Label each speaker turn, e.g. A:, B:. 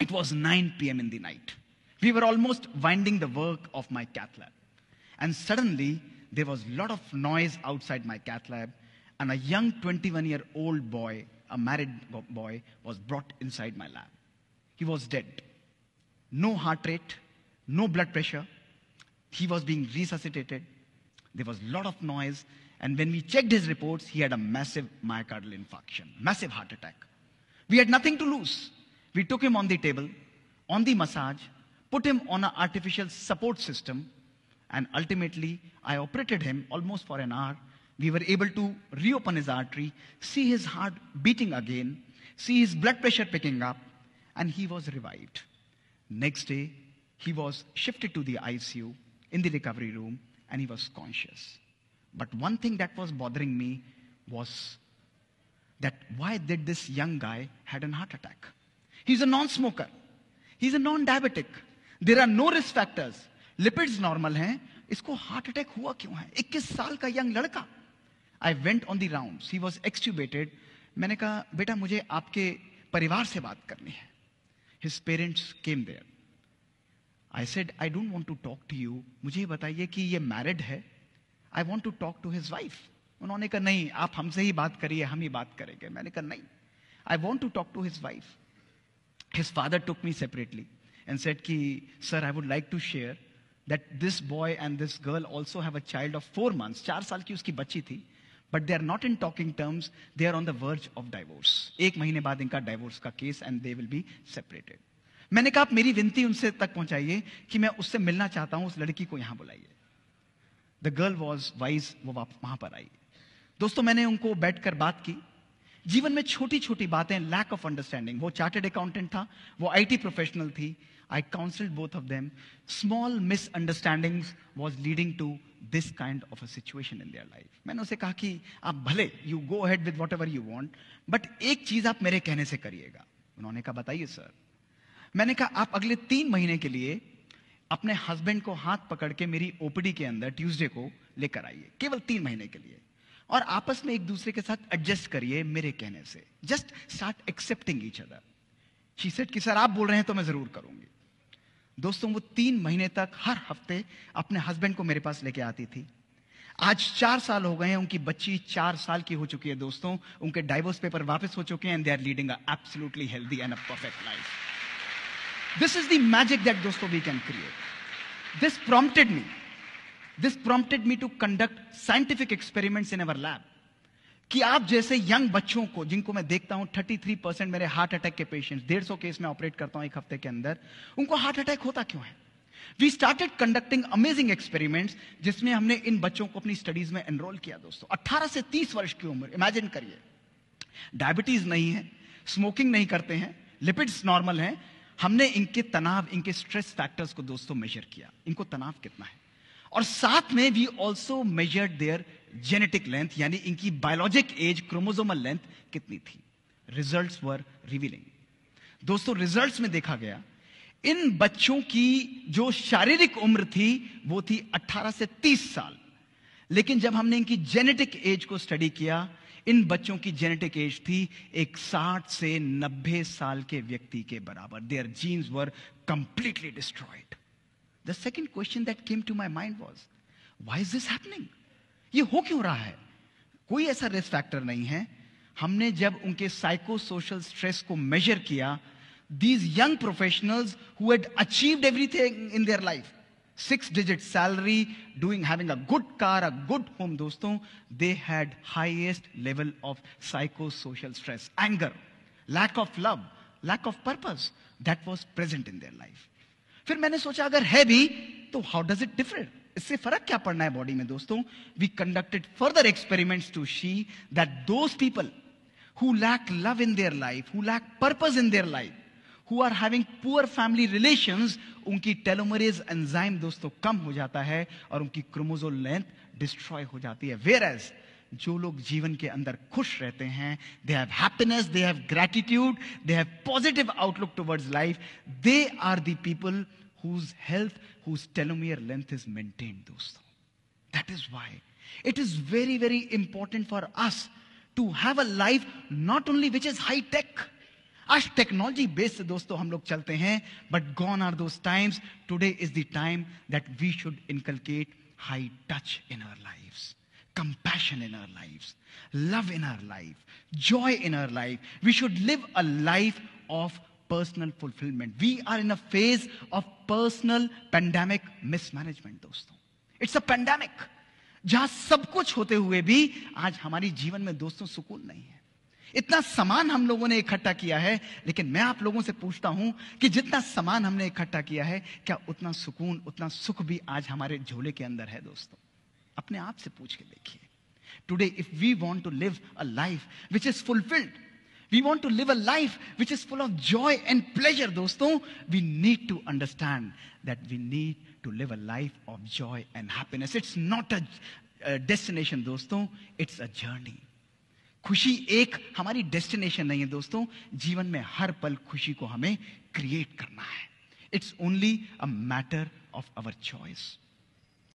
A: It was 9 p.m. in the night. We were almost winding the work of my cath lab. And suddenly, there was a lot of noise outside my cath lab, and a young 21-year-old boy, a married boy, was brought inside my lab. He was dead. No heart rate, no blood pressure. He was being resuscitated. There was a lot of noise. And when we checked his reports, he had a massive myocardial infarction, massive heart attack. We had nothing to lose. We took him on the table, on the massage, put him on an artificial support system, and ultimately, I operated him almost for an hour. We were able to reopen his artery, see his heart beating again, see his blood pressure picking up, and he was revived. Next day, he was shifted to the ICU in the recovery room, and he was conscious. But one thing that was bothering me was that why did this young guy had a heart attack? He's a non-smoker. He's a non-diabetic. There are no risk factors. Lipids normal हैं. इसको heart attack हुआ क्यों है? 21 साल का young लड़का. I went on the rounds. He was extubated. मैंने कहा, बेटा मुझे आपके परिवार से बात करनी है. His parents came there. I said, I don't want to talk to you. मुझे ये बताइए कि ये married है. I want to talk to his wife. उन्होंने कहा, नहीं, आप हमसे ही बात करिए, हम ही बात करेंगे. मैंने कहा, नहीं. I want to talk to his wife. His father took me separately and said, sir, I would like to share that this boy and this girl also have a child of 4 months. 4 साल की उसकी बच्ची थी. But they are not in talking terms. They are on the verge of divorce. 1 महीने बाद इनका divorce का case and they will be separated. मैंने कहा, आप मेरी विनती उनसे तक पहुंचाइए कि मैं उससे मिलना चाहता हूं, उस लड़की को यहां बुलाइए. The girl was wise. वो वहां पर आई. दोस्तों, मैंने उनको बैठकर बात की. जीवन में छोटी छोटी बातें, लैक ऑफ अंडरस्टैंडिंग. वो चार्टर्ड अकाउंटेंट था, वो आईटी प्रोफेशनल थी. I counselled both of them. Small misunderstandings was leading to this kind of a situation in their life. मैंने उसे कहा कि आप भले you go ahead with whatever you want, but एक चीज आप मेरे कहने से करिएगा. उन्होंने कहा, बताइए सर. मैंने कहा, आप अगले 3 महीने के लिए अपने हस्बैंड को हाथ पकड़ के मेरी ओपीडी के अंदर ट्यूसडे को लेकर आइए, केवल 3 महीने के लिए, और आपस में एक दूसरे के साथ एडजस्ट करिए मेरे कहने से. Just start accepting each other. She said कि सर आप बोल रहे हैं तो मैं जरूर करूंगी. दोस्तों, वो 3 महीने तक हर हफ्ते अपने हस्बैंड को मेरे पास लेके आती थी. आज 4 साल हो गए हैं. उनकी बच्ची 4 साल की हो चुकी है. दोस्तों, उनके डाइवोर्स पेपर वापस हो चुके हैं and they are leading a absolutely healthy and a perfect life. This is the magic that दोस्तों we can create. This prompted me to conduct scientific experiments in our lab. कि आप जैसे young बच्चों को, जिनको मैं देखता हूं 33% मेरे हार्ट अटैक के पेशेंट्स, 150 केस में ऑपरेट करता हूं 1 हफ्ते के अंदर, उनको हार्ट अटैक होता क्यों है? We started conducting amazing experiments, जिसमें हमने इन बच्चों को अपनी स्टडीज में एनरोल किया. दोस्तों, 18 से 30 वर्ष की उम्र, इमेजिन करिए. डायबिटीज नहीं है, स्मोकिंग नहीं करते हैं, लिपिड्स नॉर्मल हैं. हमने इनके तनाव, इनके स्ट्रेस फैक्टर्स को दोस्तों मेजर किया. इनको तनाव कितना है, और साथ में we also measured their genetic length, यानी इनकी बायोलॉजिक एज, क्रोमोसोमल लेंथ कितनी थी. Results were revealing. दोस्तों, रिजल्ट्स में देखा गया इन बच्चों की जो शारीरिक उम्र थी वो थी 18 से 30 साल. लेकिन जब हमने इनकी जेनेटिक एज को स्टडी किया, इन बच्चों की जेनेटिक एज थी एक 60 से 90 साल के व्यक्ति के बराबर. Their genes were completely destroyed. The second question that came to my mind was, why is this happening? ये हो क्यों रहा है? कोई ऐसा रिस्क फैक्टर नहीं है. हमने जब उनके साइको सोशल स्ट्रेस को मेजर किया, these young professionals who had achieved everything in their life, 6-digit salary, having a good car, a good home, दोस्तों, they had highest level of psychosocial stress, anger, lack of love, lack of purpose that was present in their life. फिर मैंने सोचा, अगर है भी तो how does it differ? इससे फर्क क्या पड़ना है बॉडी में? दोस्तों, we conducted further experiments to see that those people who lack love in their life, who lack purpose in their life, who are having poor family relations, उनकी telomerase enzyme दोस्तों कम हो जाता है और उनकी क्रोमोसोम लेंथ डिस्ट्रॉय हो जाती है. Whereas जो लोग जीवन के अंदर खुश रहते हैं, they have happiness, they have gratitude, they have positive outlook towards life, they are the people whose health, whose telomere length is maintained, दोस्तों. That is why it is very, very important for us to have a life not only which is high tech, आज technology based दोस्तों हम लोग चलते हैं, but gone are those times. Today is the time that we should inculcate high touch in our lives, compassion in our lives, love in our life, joy in our life. We should live a life of personal fulfillment. We are in a phase of personal pandemic mismanagement दोस्तों. It's a pandemic. जहां सब कुछ होते हुए भी आज हमारी जीवन में दोस्तों सुकून नहीं है. इतना सामान हम लोगों ने इकट्ठा किया है, लेकिन मैं आप लोगों से पूछता हूं कि जितना सामान हमने इकट्ठा किया है, क्या उतना सुकून, उतना सुख भी आज हमारे झोले के अंदर है दोस्तों? अपने आप से पूछ के देखिए. Today if we want to live a life which is fulfilled, we want to live a life which is full of joy and pleasure दोस्तों, we need to understand that we need to live a life of joy and happiness. It's not a destination दोस्तों, it's a journey. खुशी एक हमारी destination नहीं है दोस्तों. जीवन में हर पल खुशी को हमें क्रिएट करना है. It's only a matter of our choice.